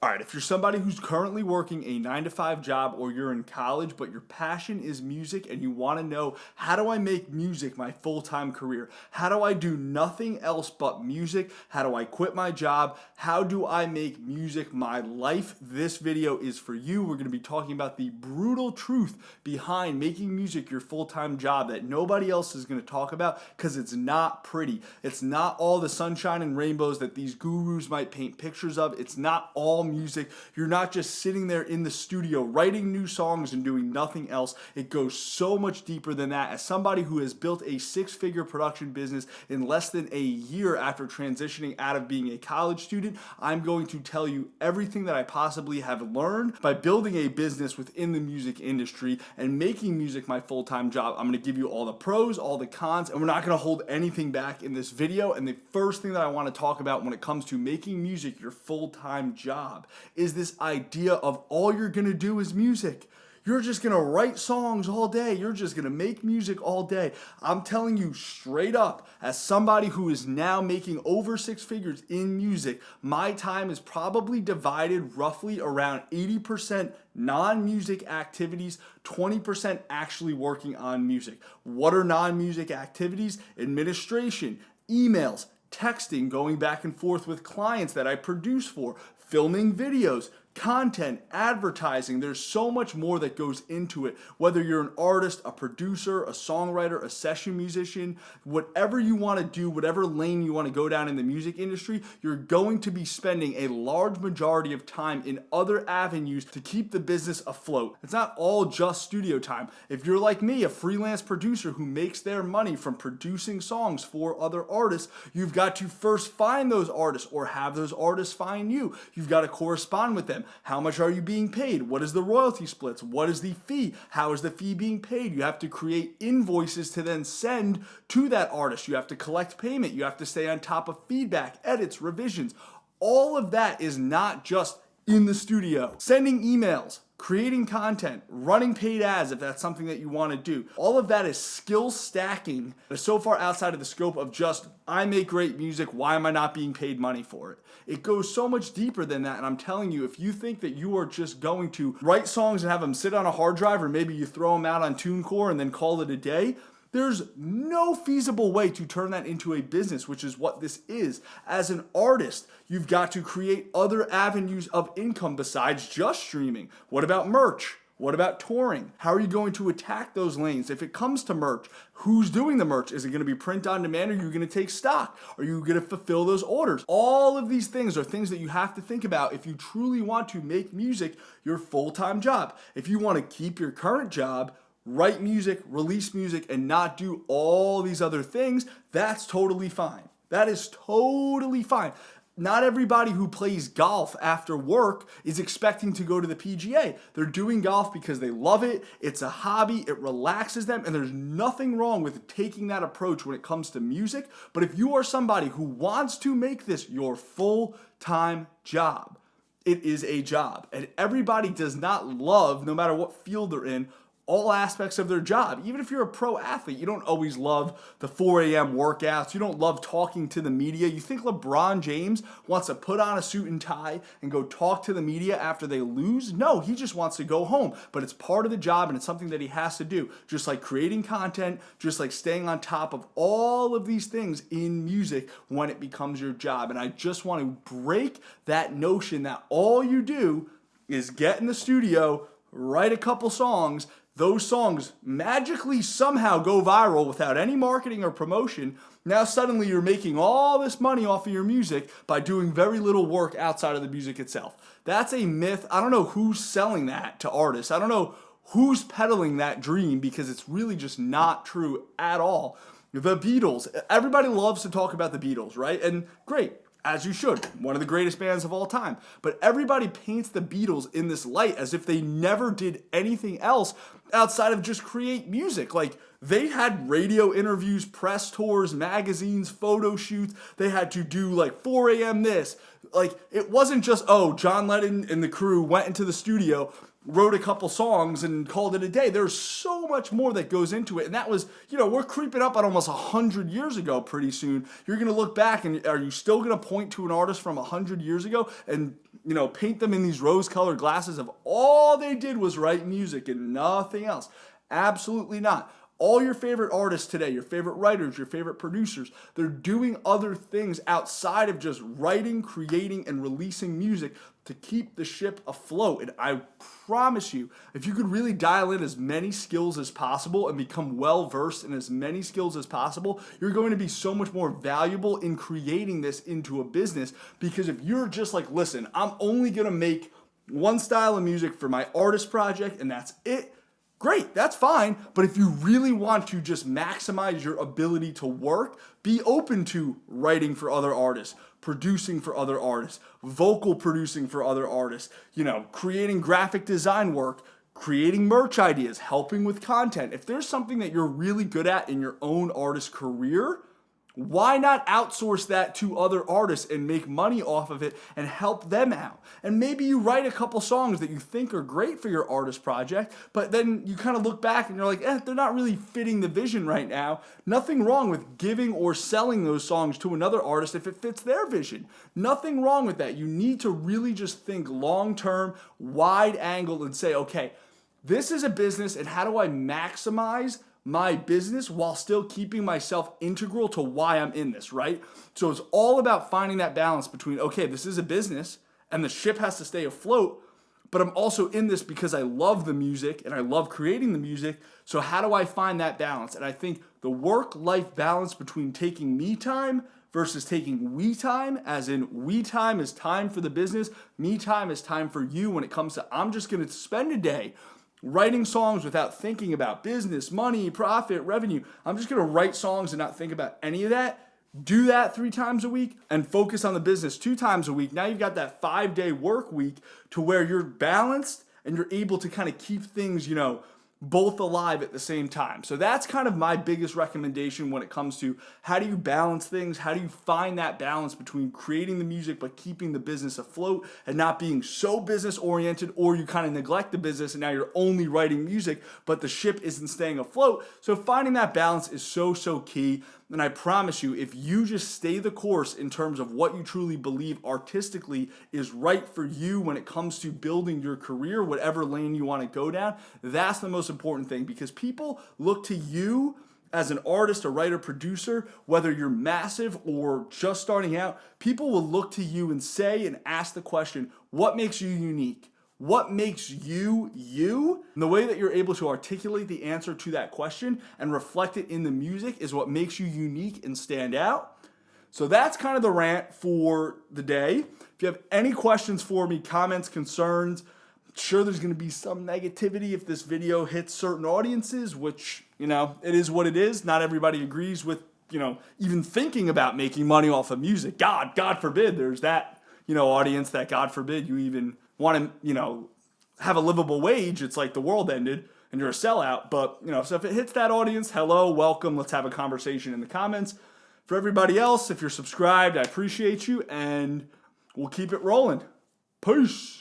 All right, if you're somebody who's currently working a 9 to 5 job or you're in college, but your passion is music and you want to know, how do I make music my full-time career? How do I do nothing else but music? How do I quit my job? How do I make music my life? This video is for you. We're going to be talking about the brutal truth behind making music your full-time job that nobody else is going to talk about because it's not pretty. It's not all the sunshine and rainbows that these gurus might paint pictures of. It's not all music. You're not just sitting there in the studio writing new songs and doing nothing else. It goes so much deeper than that. As somebody who has built a 6-figure production business in less than a year after transitioning out of being a college student, I'm going to tell you everything that I possibly have learned by building a business within the music industry and making music my full-time job. I'm going to give you all the pros, all the cons, and we're not going to hold anything back in this video. And the first thing that I want to talk about when it comes to making music your full-time job is this idea of all you're gonna do is music. You're just gonna write songs all day. You're just gonna make music all day. I'm telling you straight up, as somebody who is now making over 6 figures in music, my time is probably divided roughly around 80% non-music activities, 20% actually working on music. What are non-music activities? Administration, emails, texting, going back and forth with clients that I produce for, filming videos, content, advertising. There's so much more that goes into it. Whether you're an artist, a producer, a songwriter, a session musician, whatever you want to do, whatever lane you want to go down in the music industry, you're going to be spending a large majority of time in other avenues to keep the business afloat. It's not all just studio time. If you're like me, a freelance producer who makes their money from producing songs for other artists, you've got to first find those artists or have those artists find you. You've got to correspond with them. How much are you being paid? What is the royalty splits? What is the fee? How is the fee being paid? You have to create invoices to then send to that artist. You have to collect payment. You have to stay on top of feedback, edits, revisions. All of that is not just in the studio. Sending emails, creating content, running paid ads if that's something that you want to do. All of that is skill stacking that's so far outside of the scope of just, I make great music, why am I not being paid money for it? It goes so much deeper than that, and I'm telling you, if you think that you are just going to write songs and have them sit on a hard drive, or maybe you throw them out on TuneCore and then call it a day, there's no feasible way to turn that into a business, which is what this is. As an artist, you've got to create other avenues of income besides just streaming. What about merch? What about touring? How are you going to attack those lanes? If it comes to merch, who's doing the merch? Is it going to be print on demand, or are you going to take stock? Are you going to fulfill those orders? All of these things are things that you have to think about if you truly want to make music your full-time job. If you want to keep your current job, write music, release music, and not do all these other things, that's totally fine. That is totally fine. Not everybody who plays golf after work is expecting to go to the PGA. They're doing golf because they love it, it's a hobby, it relaxes them, and there's nothing wrong with taking that approach when it comes to music. But if you are somebody who wants to make this your full-time job, it is a job. And everybody does not love, no matter what field they're in, all aspects of their job. Even if you're a pro athlete, you don't always love the 4 a.m. workouts. You don't love talking to the media. You think LeBron James wants to put on a suit and tie and go talk to the media after they lose? No, he just wants to go home. But it's part of the job, and it's something that he has to do. Just like creating content, just like staying on top of all of these things in music when it becomes your job. And I just want to break that notion that all you do is get in the studio, write a couple songs, those songs magically somehow go viral without any marketing or promotion. Now suddenly you're making all this money off of your music by doing very little work outside of the music itself. That's a myth. I don't know who's selling that to artists. I don't know who's peddling that dream, because it's really just not true at all. The Beatles, everybody loves to talk about the Beatles, right? And great. As you should, one of the greatest bands of all time. But everybody paints the Beatles in this light as if they never did anything else outside of just create music. Like, they had radio interviews, press tours, magazines, photo shoots. They had to do like 4 a.m. this. Like, it wasn't just, oh, John Lennon and the crew went into the studio, wrote a couple songs and called it a day. There's so much more that goes into it. And that was, we're creeping up on almost 100 years ago pretty soon. You're going to look back, and are you still going to point to an artist from 100 years ago and paint them in these rose-colored glasses of all they did was write music and nothing else. Absolutely not. All your favorite artists today, your favorite writers, your favorite producers, they're doing other things outside of just writing, creating, and releasing music to keep the ship afloat. And I promise you, if you could really dial in as many skills as possible and become well-versed in as many skills as possible, you're going to be so much more valuable in creating this into a business. Because if you're just like, listen, I'm only going to make one style of music for my artist project and that's it, great, that's fine. But if you really want to just maximize your ability to work, be open to writing for other artists, producing for other artists, vocal producing for other artists, creating graphic design work, creating merch ideas, helping with content. If there's something that you're really good at in your own artist career, why not outsource that to other artists and make money off of it and help them out? And maybe you write a couple songs that you think are great for your artist project, but then you kind of look back and you're like, they're not really fitting the vision right now. Nothing wrong with giving or selling those songs to another artist if it fits their vision. Nothing wrong with that. You need to really just think long-term, wide angle and say, okay, this is a business and how do I maximize my business while still keeping myself integral to why I'm in this, right? So it's all about finding that balance between, okay, this is a business and the ship has to stay afloat, but I'm also in this because I love the music and I love creating the music. So how do I find that balance? And I think the work-life balance between taking me time versus taking we time, as in we time is time for the business, me time is time for you when it comes to I'm just going to spend a day writing songs without thinking about business, money, profit, revenue. I'm just going to write songs and not think about any of that. Do that 3 times a week and focus on the business 2 times a week. Now you've got that 5-day work week to where you're balanced and you're able to kind of keep things, both alive at the same time. So that's kind of my biggest recommendation when it comes to how do you balance things? How do you find that balance between creating the music but keeping the business afloat and not being so business oriented, or you kind of neglect the business and now you're only writing music but the ship isn't staying afloat. So finding that balance is so key. And I promise you, if you just stay the course in terms of what you truly believe artistically is right for you when it comes to building your career, whatever lane you want to go down, that's the most important thing, because people look to you as an artist, a writer, producer, whether you're massive or just starting out. People will look to you and say and ask the question, what makes you unique? What makes you you? And the way that you're able to articulate the answer to that question and reflect it in the music is what makes you unique and stand out. So that's kind of the rant for the day. If you have any questions for me, comments, concerns, I'm sure there's going to be some negativity if this video hits certain audiences, which, it is what it is. Not everybody agrees with, even thinking about making money off of music. God forbid there's that, audience that God forbid you even want to, have a livable wage. It's like the world ended and you're a sellout. But, so if it hits that audience, hello, welcome. Let's have a conversation in the comments. For everybody else, if you're subscribed, I appreciate you and we'll keep it rolling. Peace.